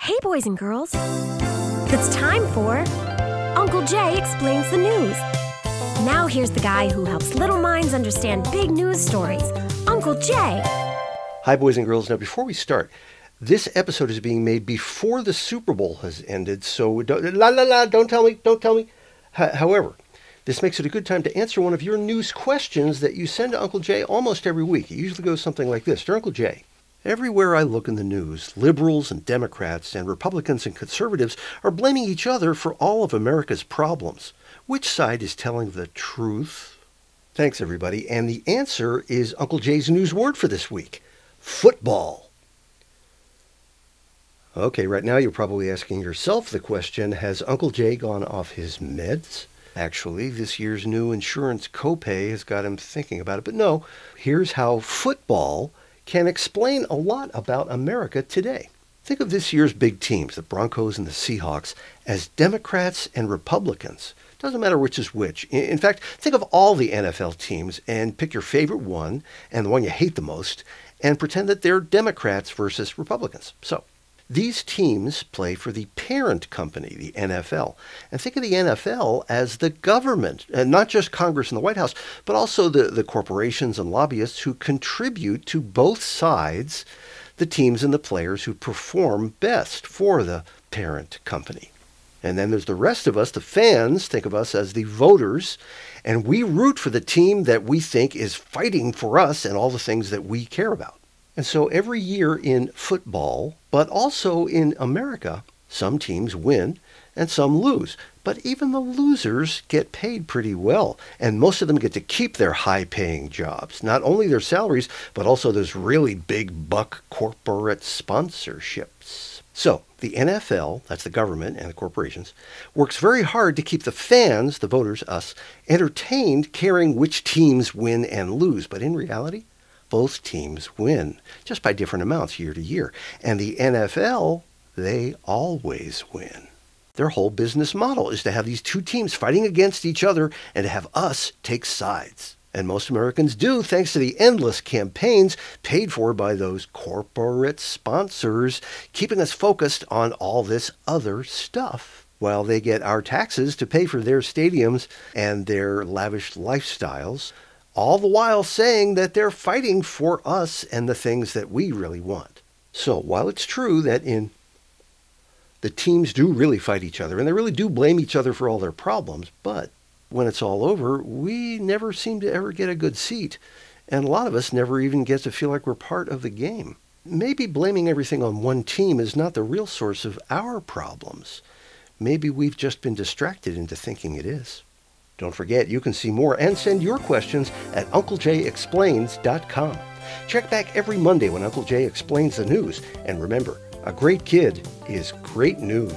Hey, boys and girls. It's time for Uncle Jay Explains the News. Now here's the guy who helps little minds understand big news stories, Uncle Jay. Hi, boys and girls. Now, before we start, this episode is being made before the Super Bowl has ended, so don't tell me. However, this makes it a good time to answer one of your news questions that you send to Uncle Jay almost every week. It usually goes something like this. Dear Uncle Jay, everywhere I look in the news, liberals and Democrats and Republicans and conservatives are blaming each other for all of America's problems. Which side is telling the truth? Thanks, everybody. And the answer is Uncle Jay's news word for this week: football. Okay, right now you're probably asking yourself the question, has Uncle Jay gone off his meds? Actually, this year's new insurance copay has got him thinking about it. But no, here's how football can explain a lot about America today. Think of this year's big teams, the Broncos and the Seahawks, as Democrats and Republicans. Doesn't matter which is which. In fact, think of all the NFL teams and pick your favorite one and the one you hate the most and pretend that they're Democrats versus Republicans. So these teams play for the parent company, the NFL. And think of the NFL as the government, and not just Congress and the White House, but also the corporations and lobbyists who contribute to both sides, the teams and the players who perform best for the parent company. And then there's the rest of us, the fans. Think of us as the voters, and we root for the team that we think is fighting for us and all the things that we care about. And so every year in football, but also in America, some teams win and some lose. But even the losers get paid pretty well. And most of them get to keep their high-paying jobs. Not only their salaries, but also those really big buck corporate sponsorships. So the NFL, that's the government and the corporations, works very hard to keep the fans, the voters, us, entertained, caring which teams win and lose. But in reality, both teams win, just by different amounts year to year. And the NFL, they always win. Their whole business model is to have these two teams fighting against each other and to have us take sides. And most Americans do, thanks to the endless campaigns paid for by those corporate sponsors, keeping us focused on all this other stuff, while they get our taxes to pay for their stadiums and their lavish lifestyles, all the while saying that they're fighting for us and the things that we really want. So while it's true that the teams do really fight each other, and they really do blame each other for all their problems, but when it's all over, we never seem to ever get a good seat, and a lot of us never even get to feel like we're part of the game. Maybe blaming everything on one team is not the real source of our problems. Maybe we've just been distracted into thinking it is. Don't forget, you can see more and send your questions at UncleJayExplains.com. Check back every Monday when Uncle Jay explains the news. And remember, a great kid is great news.